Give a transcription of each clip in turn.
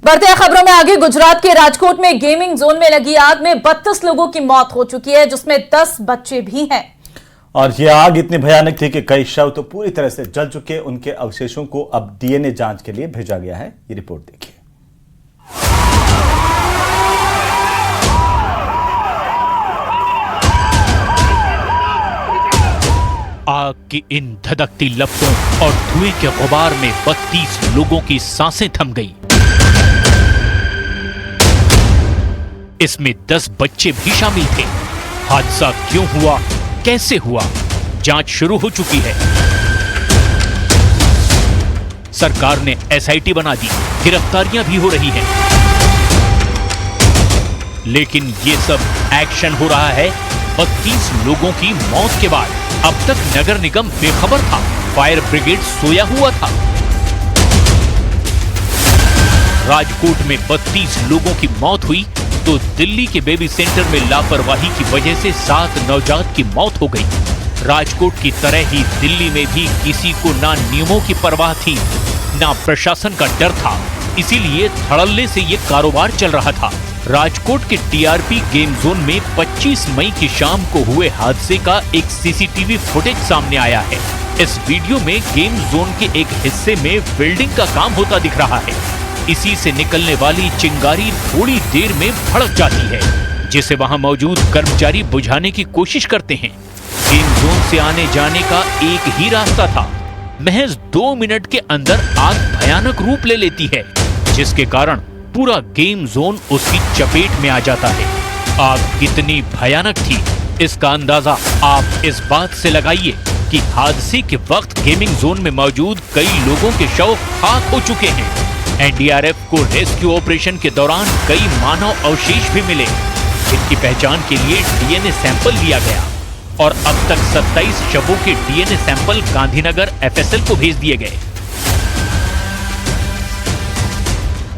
बढ़ते खबरों में आगे, गुजरात के राजकोट में गेमिंग जोन में लगी आग में 32 लोगों की मौत हो चुकी है, जिसमें 10 बच्चे भी हैं। और यह आग इतनी भयानक थी कि कई शव तो पूरी तरह से जल चुके। उनके अवशेषों को अब डीएनए जांच के लिए भेजा गया है। ये रिपोर्ट देखिए। आग की इन धधकती लपटों और धुएं के गुबार में 32 लोगों की सांसें थम गई। इसमें 10 बच्चे भी शामिल थे। हादसा क्यों हुआ, कैसे हुआ, जांच शुरू हो चुकी है। सरकार ने एसआईटी बना दी, गिरफ्तारियां भी हो रही हैं। लेकिन ये सब एक्शन हो रहा है 32 लोगों की मौत के बाद। अब तक नगर निगम बेखबर था, फायर ब्रिगेड सोया हुआ था। राजकोट में 32 लोगों की मौत हुई तो दिल्ली के बेबी सेंटर में लापरवाही की वजह से 7 नवजात की मौत हो गई। राजकोट की तरह ही दिल्ली में भी किसी को ना नियमों की परवाह थी, ना प्रशासन का डर था, इसीलिए धड़ल्ले से ये कारोबार चल रहा था। राजकोट के टीआरपी गेम जोन में 25 मई की शाम को हुए हादसे का एक सीसीटीवी फुटेज सामने आया है। इस वीडियो में गेम जोन के एक हिस्से में वेल्डिंग का काम होता दिख रहा है। इसी से निकलने वाली चिंगारी थोड़ी देर में भड़क जाती है, जिसे वहां मौजूद कर्मचारी बुझाने की कोशिश करते हैं। गेम जोन से आने जाने का एक ही रास्ता था। महज 2 मिनट के अंदर आग भयानक रूप ले लेती है, जिसके कारण पूरा गेम जोन उसकी चपेट में आ जाता है। आग कितनी भयानक थी, इसका अंदाजा आप इस बात से लगाइए कि हादसे के वक्त गेमिंग जोन में मौजूद कई लोगों के शव खाक हो चुके हैं। एनडीआरएफ को रेस्क्यू ऑपरेशन के दौरान कई मानव अवशेष भी मिले, जिनकी पहचान के लिए डीएनए सैंपल लिया गया और अब तक 27 शवों के डीएनए सैंपल गांधीनगर एफएसएल को भेज दिए गए।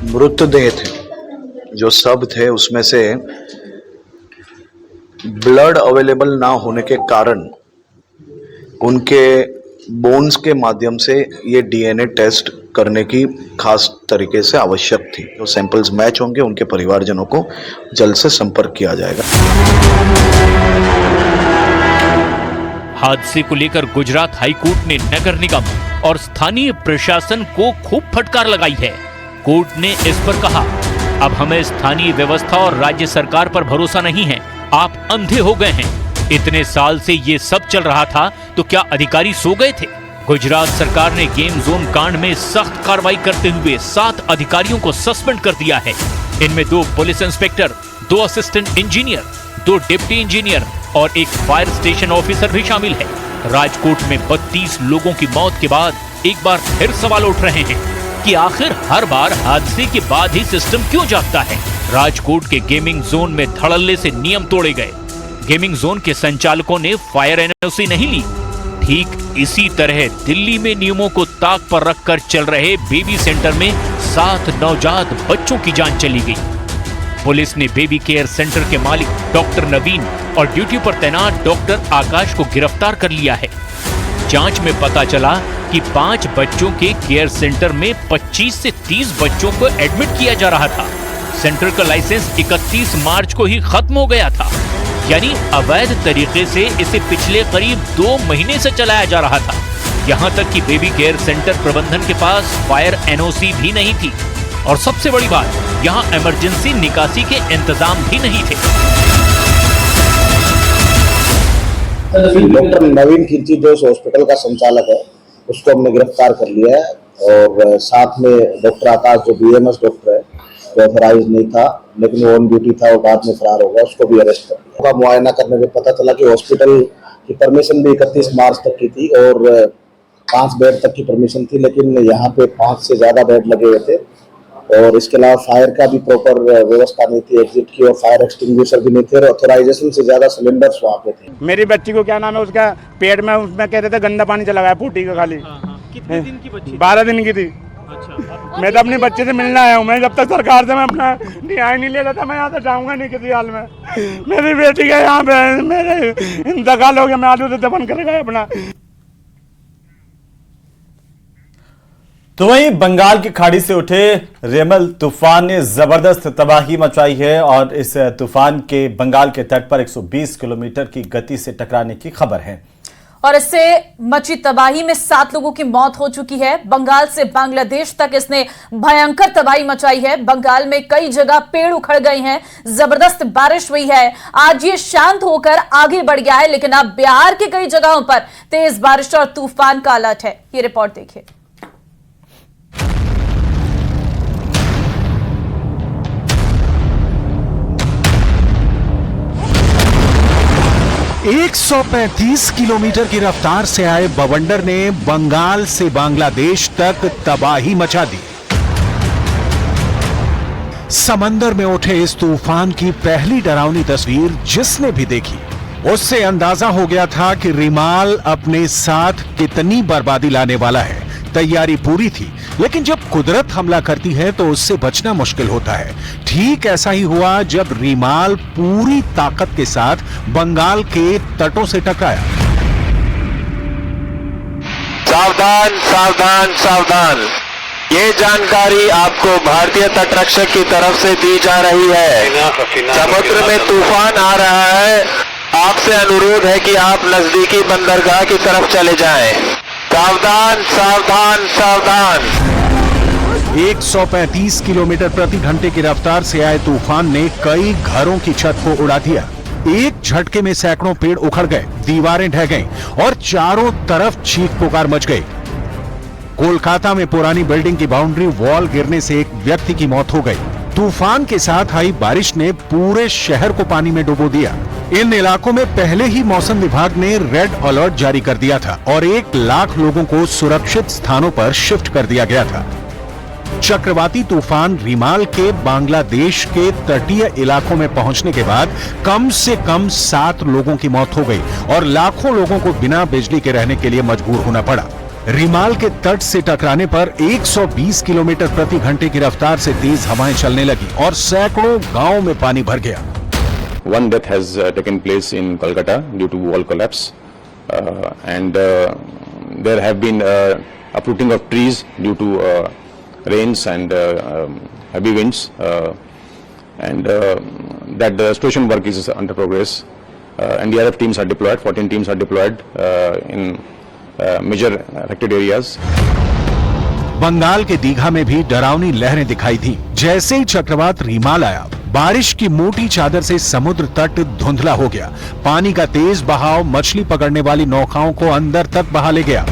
मृतदेह थे, जो सब थे उसमें से ब्लड अवेलेबल ना होने के कारण उनके बोन्स के माध्यम से ये डीएनए टेस्ट करने की खास तरीके से आवश्यक थी। जो सैंपल्स मैच होंगे उनके परिवारजनों को जल्द से संपर्क किया जाएगा। हादसे को लेकर गुजरात हाईकोर्ट ने नगर निगम और स्थानीय प्रशासन को खूब फटकार लगाई है। कोर्ट ने इस पर कहा, अब हमें स्थानीय व्यवस्था और राज्य सरकार पर भरोसा नहीं है। आप अंधे हो गए हैं। इतने साल से ये सब चल रहा था तो क्या अधिकारी सो गए थे? गुजरात सरकार ने गेम जोन कांड में सख्त कार्रवाई करते हुए 7 अधिकारियों को सस्पेंड कर दिया है। इनमें 2 police inspector, 2 assistant engineer, 2 deputy engineer और एक फायर स्टेशन ऑफिसर भी शामिल है। राजकोट में 32 लोगों की मौत के बाद एक बार फिर सवाल उठ रहे हैं कि आखिर हर बार हादसे के बाद ही सिस्टम क्यों जागता है। राजकोट के गेमिंग जोन में धड़ल्ले से नियम तोड़े गए। गेमिंग जोन के संचालकों ने फायर एनओसी नहीं ली। ठीक इसी तरह दिल्ली में नियमों को ताक पर रखकर चल रहे बेबी सेंटर में 7 नवजात बच्चों की जान चली गई। पुलिस ने बेबी केयर सेंटर के मालिक डॉक्टर नवीन और ड्यूटी पर तैनात डॉक्टर आकाश को गिरफ्तार कर लिया है। जांच में पता चला कि 5 बच्चों के केयर सेंटर में 25 से 30 बच्चों को एडमिट किया जा रहा था। सेंटर का लाइसेंस 31 मार्च को ही खत्म हो गया था, यानी अवैध तरीके से इसे पिछले करीब 2 महीने से चलाया जा रहा था। यहाँ तक कि बेबी केयर सेंटर प्रबंधन के पास फायर एनओसी भी नहीं थी और सबसे बड़ी बात, यहाँ इमरजेंसी निकासी के इंतजाम भी नहीं थे। डॉक्टर नवीन कीर्ति जो इस हॉस्पिटल का संचालक है, उसको हमने गिरफ्तार कर लिया है और साथ में डॉक्टर आकाश जो बीएमएस डॉक्टर है, जो ऑथराइज नहीं था लेकिन वो ऑन ड्यूटी था और बाद में फरार हो गया, उसको भी अरेस्ट कर लिया। मुआयना करने में पता चला कि हॉस्पिटल की परमिशन भी 31 मार्च तक की थी और 5 बेड तक की परमिशन थी, लेकिन यहाँ पे 5 से ज्यादा बेड लगे हुए थे और इसके अलावा फायर का भी प्रॉपर व्यवस्था नहीं थी, एग्जिट की, और फायर एक्सटिंग्विशर भी नहीं थे और ऑथराइजेशन से ज्यादा सिलेंडर्स वहाँ पे थे। मेरी बच्ची को क्या नाम है, उसका पेट में उसमें कहते थे गंदा पानी चला गया पोटी का खाली। कितने दिन की बच्ची? 12 दिन की थी। अच्छा। मैं तो अपनी बच्चे से मिलने आया हूँ। मैं जब तक सरकार से मैं अपना न्याय नहीं ले रहा था, मैं यहाँ से जाऊँगा नहीं किसी हाल में। मेरी बेटी का यहाँ पे मेरे इंतकाल हो गया, मैं आलू से दफन कर गया अपना। तो वहीं बंगाल की खाड़ी से उठे रेमल तूफान ने जबरदस्त तबाही मचाई है और इस तूफान के बंगाल के तट पर 120 किलोमीटर की गति से टकराने की खबर है और इससे मची तबाही में 7 लोगों की मौत हो चुकी है। बंगाल से बांग्लादेश तक इसने भयंकर तबाही मचाई है। बंगाल में कई जगह पेड़ उखड़ गए हैं, जबरदस्त बारिश हुई है। आज ये शांत होकर आगे बढ़ गया है, लेकिन अब बिहार की कई जगहों पर तेज बारिश और तूफान का अलर्ट है। ये रिपोर्ट देखिए। 135 किलोमीटर की रफ्तार से आए बवंडर ने बंगाल से बांग्लादेश तक तबाही मचा दी। समंदर में उठे इस तूफान की पहली डरावनी तस्वीर जिसने भी देखी उससे अंदाजा हो गया था कि रिमाल अपने साथ कितनी बर्बादी लाने वाला है। तैयारी पूरी थी, लेकिन जब कुदरत हमला करती है तो उससे बचना मुश्किल होता है। ठीक ऐसा ही हुआ जब रिमाल पूरी ताकत के साथ बंगाल के तटों से टकराया। सावधान सावधान सावधान, ये जानकारी आपको भारतीय तटरक्षक की तरफ से दी जा रही है। समुद्र में तूफान आ रहा है, आपसे अनुरोध है कि आप नजदीकी बंदरगाह की तरफ चले जाएं। सावधान सावधान सावधान। 135 किलोमीटर प्रति घंटे की रफ्तार से आए तूफान ने कई घरों की छत को उड़ा दिया। एक झटके में सैकड़ों पेड़ उखड़ गए, दीवारें ढह गईं और चारों तरफ चीख पुकार मच गई। कोलकाता में पुरानी बिल्डिंग की बाउंड्री वॉल गिरने से एक व्यक्ति की मौत हो गई। तूफान के साथ आई बारिश ने पूरे शहर को पानी में डुबो दिया। इन इलाकों में पहले ही मौसम विभाग ने रेड अलर्ट जारी कर दिया था और 1 लाख लोगों को सुरक्षित स्थानों पर शिफ्ट कर दिया गया था। चक्रवाती तूफान रिमाल के बांग्लादेश के तटीय इलाकों में पहुंचने के बाद कम से कम 7 लोगों की मौत हो गई और लाखों लोगों को बिना बिजली के रहने के लिए मजबूर होना पड़ा। रिमाल के तट से टकराने पर 120 किलोमीटर प्रति घंटे की रफ्तार से तेज हवाएं चलने लगी और सैकड़ों गांवों में पानी भर गया। One death has taken place in Kolkata due to wall collapse, and there have been uprooting of trees due to rains and heavy winds, and that the restoration work is under progress. NDRF teams are deployed, 14 teams are deployed in major affected areas. Bengal के दीघा में भी डरावनी लहरें दिखाई थी। जैसे ही चक्रवात रिमाल आया, बारिश की मोटी चादर से समुद्र तट धुंधला हो गया। पानी का तेज बहाव मछली पकड़ने वाली नौकाओं को अंदर तक बहा ले गया।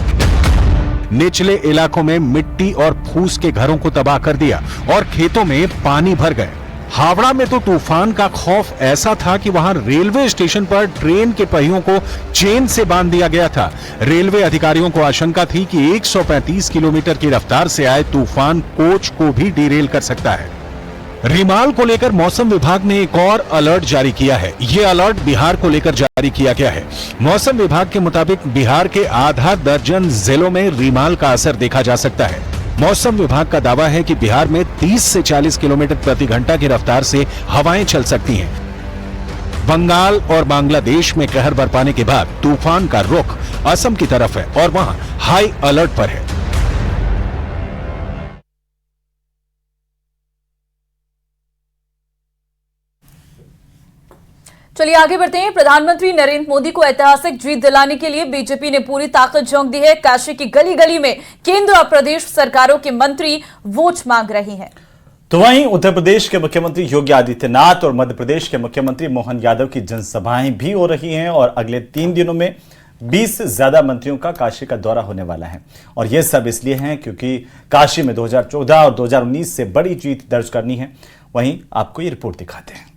निचले इलाकों में मिट्टी और फूस के घरों को तबाह कर दिया और खेतों में पानी भर गए। हावड़ा में तो तूफान का खौफ ऐसा था कि वहां रेलवे स्टेशन पर ट्रेन के पहियों को चेन से बांध दिया गया था। रेलवे अधिकारियों को आशंका थी कि 135 किलोमीटर की रफ्तार से आए तूफान कोच को भी डिरेल कर सकता है। रिमाल को लेकर मौसम विभाग ने एक और अलर्ट जारी किया है। यह अलर्ट बिहार को लेकर जारी किया गया है। मौसम विभाग के मुताबिक बिहार के आधा दर्जन जिलों में रिमाल का असर देखा जा सकता है। मौसम विभाग का दावा है कि बिहार में 30 से 40 किलोमीटर प्रति घंटा की रफ्तार से हवाएं चल सकती हैं। बंगाल और बांग्लादेश में कहर बरपाने के बाद तूफान का रुख असम की तरफ है और वहां हाई अलर्ट पर है। चलिए आगे बढ़ते हैं। प्रधानमंत्री नरेंद्र मोदी को ऐतिहासिक जीत दिलाने के लिए बीजेपी ने पूरी ताकत झोंक दी है। काशी की गली गली में केंद्र और प्रदेश सरकारों के मंत्री वोट मांग रहे हैं। तो वहीं उत्तर प्रदेश के मुख्यमंत्री योगी आदित्यनाथ और मध्य प्रदेश के मुख्यमंत्री मोहन यादव की जनसभाएं भी हो रही हैं और अगले 3 दिनों में 20 से ज्यादा मंत्रियों का काशी का दौरा होने वाला है। और यह सब इसलिए है क्योंकि काशी में 2014 और 2019 से बड़ी जीत दर्ज करनी है। वहीं आपको ये रिपोर्ट दिखाते हैं।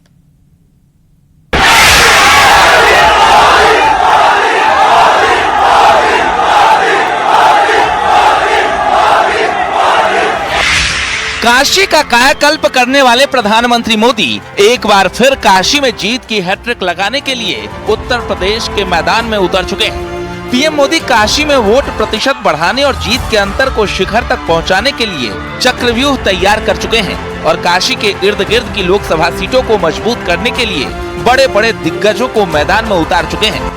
काशी का कायाकल्प करने वाले प्रधानमंत्री मोदी एक बार फिर काशी में जीत की हैट्रिक लगाने के लिए उत्तर प्रदेश के मैदान में उतर चुके हैं। पीएम मोदी काशी में वोट प्रतिशत बढ़ाने और जीत के अंतर को शिखर तक पहुंचाने के लिए चक्रव्यूह तैयार कर चुके हैं और काशी के इर्द गिर्द की लोकसभा सीटों को मजबूत करने के लिए बड़े बड़े दिग्गजों को मैदान में उतार चुके हैं।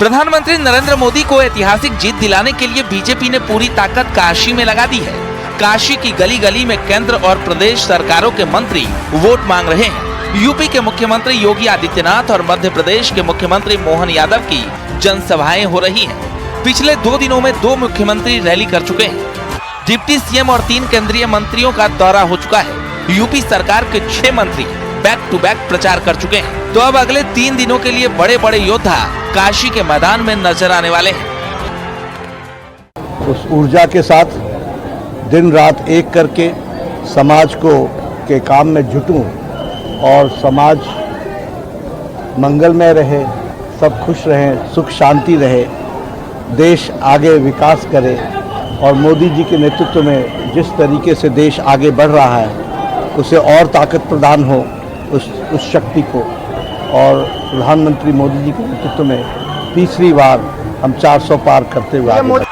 प्रधानमंत्री नरेंद्र मोदी को ऐतिहासिक जीत दिलाने के लिए बीजेपी ने पूरी ताकत काशी में लगा दी है। काशी की गली गली में केंद्र और प्रदेश सरकारों के मंत्री वोट मांग रहे हैं। यूपी के मुख्यमंत्री योगी आदित्यनाथ और मध्य प्रदेश के मुख्यमंत्री मोहन यादव की जनसभाएं हो रही हैं। पिछले 2 दिनों में 2 मुख्यमंत्री रैली कर चुके हैं। डिप्टी सीएम और 3 केंद्रीय मंत्रियों का दौरा हो चुका है। यूपी सरकार के 6 मंत्री बैक टू बैक प्रचार कर चुके हैं। तो अब अगले 3 दिनों के लिए बड़े बड़े योद्धा काशी के मैदान में नजर आने वाले हैं। उस ऊर्जा के साथ दिन रात एक करके समाज को के काम में जुटूं और समाज मंगलमय रहे, सब खुश रहें, सुख शांति रहे, देश आगे विकास करे और मोदी जी के नेतृत्व में जिस तरीके से देश आगे बढ़ रहा है उसे और ताकत प्रदान हो उस शक्ति को। और प्रधानमंत्री मोदी जी के नेतृत्व में तीसरी बार हम 400 पार करते हुए आगे बढ़े।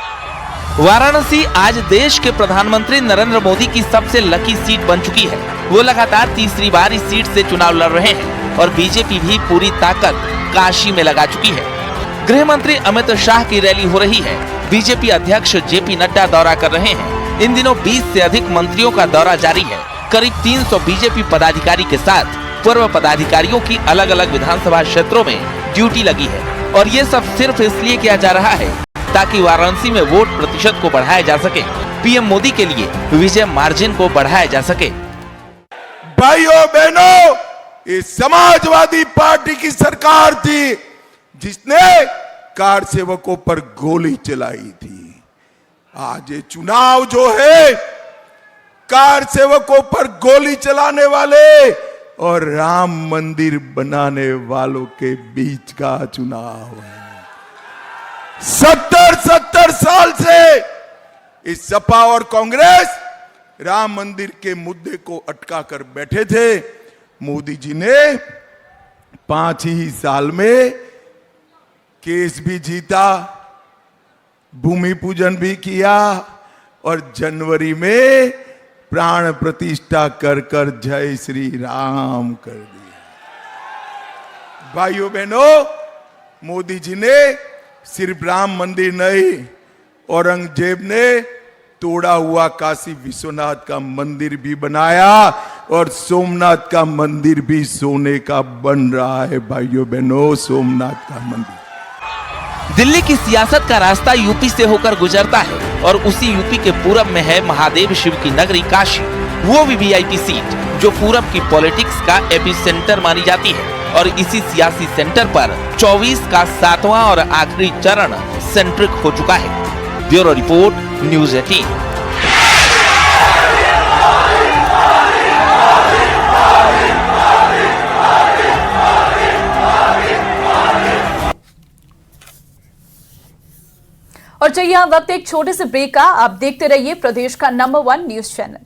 वाराणसी आज देश के प्रधानमंत्री नरेंद्र मोदी की सबसे लकी सीट बन चुकी है। वो लगातार तीसरी बार इस सीट से चुनाव लड़ रहे हैं और बीजेपी भी पूरी ताकत काशी में लगा चुकी है। गृह मंत्री अमित शाह की रैली हो रही है। बीजेपी अध्यक्ष जेपी नड्डा दौरा कर रहे हैं। इन दिनों 20 से अधिक मंत्रियों का दौरा जारी है। करीब 300 बीजेपी पदाधिकारी के साथ पूर्व पदाधिकारियों की अलग अलग विधानसभा क्षेत्रों में ड्यूटी लगी है और ये सब सिर्फ इसलिए किया जा रहा है ताकि वाराणसी में वोट प्रतिशत को बढ़ाया जा सके। पीएम मोदी के लिए विजय मार्जिन को बढ़ाया जा सके। भाइयों बहनों, ये समाजवादी पार्टी की सरकार थी जिसने कार सेवकों पर गोली चलाई थी। आज ये चुनाव जो है कार सेवकों पर गोली चलाने वाले और राम मंदिर बनाने वालों के बीच का चुनाव है। 70 साल से इस सपा और कांग्रेस राम मंदिर के मुद्दे को अटका कर बैठे थे। मोदी जी ने 5 ही साल में केस भी जीता, भूमि पूजन भी किया और जनवरी में प्राण प्रतिष्ठा कर कर जय श्री राम कर दिया। भाइयों बहनों, मोदी जी ने सिर्फ राम मंदिर नहीं, औरंगजेब ने तोड़ा हुआ काशी विश्वनाथ का मंदिर भी बनाया और सोमनाथ का मंदिर भी सोने का बन रहा है। भाइयों बहनों, सोमनाथ का मंदिर। दिल्ली की सियासत का रास्ता यूपी से होकर गुजरता है और उसी यूपी के पूरब में है महादेव शिव की नगरी काशी। वो भी वीआईपी सीट जो पूरब की पॉलिटिक्स का एपिसेंटर मानी जाती है और इसी सियासी सेंटर पर 24 का 7वां और आखिरी चरण सेंट्रिक हो चुका है। Bureau report, news 18। और चाहिए वक्त एक छोटे से ब्रेक का। आप देखते रहिए प्रदेश का नंबर 1 न्यूज चैनल।